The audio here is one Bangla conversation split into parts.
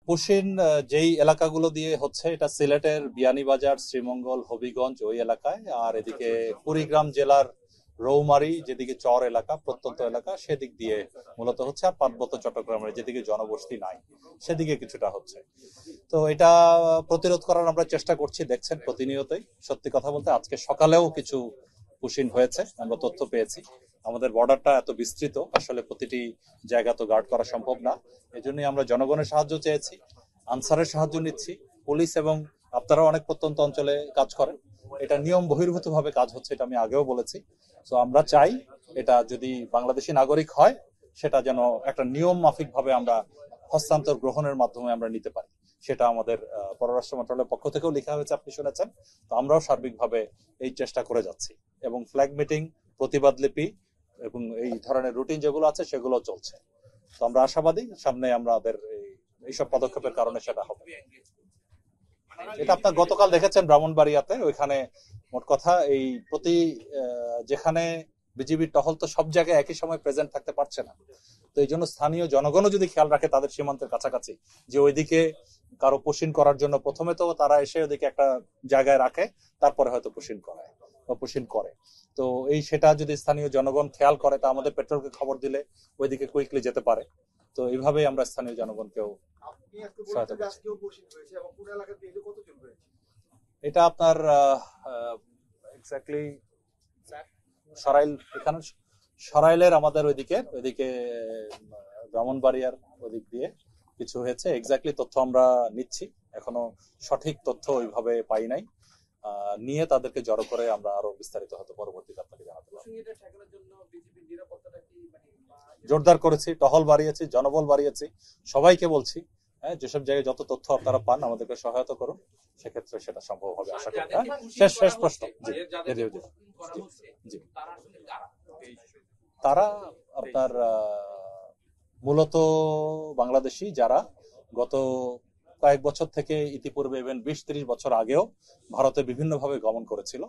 পুশিন যেই এলাকাগুলো দিয়ে হচ্ছে, এটা সিলেটের বিয়ানীবাজার, শ্রীমঙ্গল, হবিগঞ্জ ওই এলাকায়, আর এদিকে কুড়িগ্রাম জেলার রৌমারী যেদিকে চর এলাকা, প্রত্যন্ত এলাকা, সেদিক দিয়ে মূলত হচ্ছে। আর পার্বত্য চট্টগ্রামের যেদিকে জনবসতি নাই সেদিকে কিছুটা হচ্ছে। তো এটা প্রতিরোধ করার আমরা চেষ্টা করছি, দেখছেন প্রতিনিয়তই। সত্যি কথা বলতে আজকে সকালেও কিছু পুশিন হয়েছে, আমরা তথ্য পেয়েছি। আমাদের বর্ডারটা এত বিস্তৃত, আসলে প্রতিটি জায়গা তো গার্ড করা সম্ভব না। এজন্যই আমরা জনগণের সাহায্য চেয়েছি, আনসারের সাহায্য নিচ্ছি। পুলিশ এবং আপনারা অনেক প্রত্যন্ত অঞ্চলে কাজ করেন, এটা নিয়ম বহির্ভূত ভাবে কাজ হচ্ছে, এটা আমি আগেও বলেছি। তো আমরা চাই এটা যদি বাংলাদেশি নাগরিক হয়, সেটা যেন একটা নিয়ম মাফিক ভাবে আমরা হস্তান্তর গ্রহণের মাধ্যমে আমরা নিতে পারি। সেটা আমাদের পররাষ্ট্র মন্ত্রণালয়ের পক্ষ থেকেও লেখা হয়েছে, আপনি শুনেছেন। তো আমরাও সার্বিকভাবে এই চেষ্টা করে যাচ্ছি, এবং ফ্ল্যাগ মিটিং, প্রতিবাদ লিপি এবং এই ধরনের রুটিন যেগুলো আছে সেগুলো চলছে। তো আমরা আশাবাদী সামনে আমাদের এইসব পদক্ষেপের কারণে সেটা হবে। এটা আপনার গতকাল দেখেছেন ব্রাহ্মণবাড়িয়াতে, ওইখানে মোট কথা এই যেখানে বিজিবির টহল তো সব জায়গায় একই সময় প্রেজেন্ট থাকতে পারছে না। তো এই জন্য স্থানীয় জনগণও যদি খেয়াল রাখে তাদের সীমান্তের কাছাকাছি, যে ওইদিকে কারো পুশিন করার জন্য প্রথমে তো তারা এসে ওইদিকে একটা জায়গায় রাখে, তারপরে হয়তো পুশিন করে। তো সেটা যদি স্থানীয় জনগণ খেয়াল করে, তা আমাদের পেট্রোলকে খবর দিলে ওইদিকে কুইকলি যেতে পারে। তো এইভাবেই আমরা স্থানীয় জনগণকেও সহায়তা করছি। এটা আপনার এক্স্যাক্টলি সরাইল, এখানে সরাইলের আমাদের ওইদিকে ব্রাহ্মণবাড়িয়ার ওদিক দিয়ে কিছু হয়েছে। এক্স্যাক্টলি তথ্য আমরা নিচ্ছি, এখনো সঠিক তথ্য ওইভাবে পাই নাই। নিয়ে তাদেরকে জড়ো করে আমরা আরো বিস্তারিত হয়তো পরবর্তীতে আপনাকে জানাতে পারবো। জোরদার করেছি, টহল বাড়িয়েছি, জনবল বাড়িয়েছি। সবাইকে বলছি, যেসব জায়গায় যত তথ্য আপনারা পান আমাদেরকে সহায়তা করুন, সেক্ষেত্রে সেটা সম্ভব হবে আশা করি। শেষ প্রশ্ন। জি, তারা আপনার মূলত বাংলাদেশি, যারা গত কয়েক বছর থেকে ইতিপূর্বে ইভেন 20-30 বছর আগেও ভারতে বিভিন্নভাবে গমন করেছিল।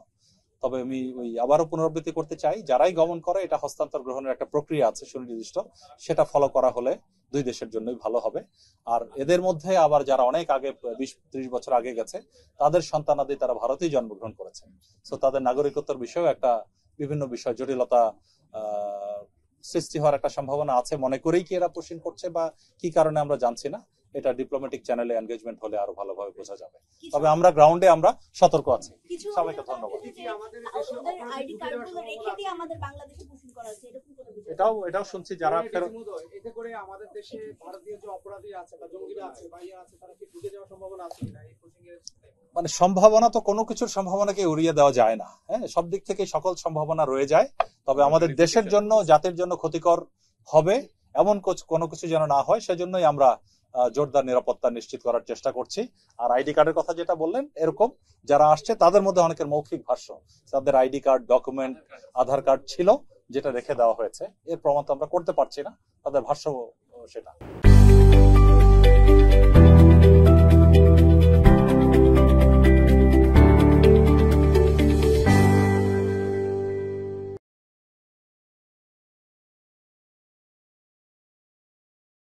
তবে আমি আবারও পুনরাবৃত্তি করতে চাই, যারাই গমন করে এটা হস্তান্তর গ্রহণের একটা প্রক্রিয়া আছে সুনির্দিষ্ট, সেটা ফলো করা হলে দুই দেশের জন্যই ভালো হবে। আর এদের মধ্যে আবার যারা অনেক আগে 20-30 বছর আগে গেছে, তাদের সন্তানাদি তারা ভারতেই জন্মগ্রহণ করেছেন। তো তাদের নাগরিকত্বের বিষয়েও একটা বিভিন্ন বিষয় জটিলতা সৃষ্টি হওয়ার একটা সম্ভাবনা আছে, মনে করেই কি এরা পুশিং করছে বা কি কারণে আমরা জানছি না। এটা ডিপ্লোম্যাটিক চ্যানেলে এনগেজমেন্ট হলে আরো ভালোভাবে বোঝা যাবে। তবে আমরা গ্রাউন্ডে আমরা সতর্ক আছি। সবাইকে ধন্যবাদ। এটাও শুনছি, যারা এতে করে আমাদের দেশে ভারতীয় যে অপরাধী আছে বা জঙ্গিরা আছে বা আছে, তারা কি ঢুকে যাওয়ার সম্ভাবনা আছে কিনা এই পুশিং এর? মানে সম্ভাবনা তো কোনো কিছুর সম্ভাবনাকে উড়িয়ে দেওয়া যায় না। সব দিক থেকে সকল সম্ভাবনা রয়ে যায়। তবে আমাদের দেশের জন্য, জাতির জন্য ক্ষতিকর হবে এমন কোনো কিছু যেন না হয়, সেজন্যই আমরা জোরদার নিরাপত্তা নিশ্চিত করার চেষ্টা করছি। আর আইডি কার্ডের কথা যেটা বললেন, এরকম যারা আসছে তাদের মধ্যে অনেকের মৌখিক ভাষ্য, তাদের আইডি কার্ড, ডকুমেন্ট, আধার কার্ড ছিল যেটা রেখে দেওয়া হয়েছে, এর প্রমাণ তো আমরা করতে পারছি না, তাদের ভাষ্য সেটা।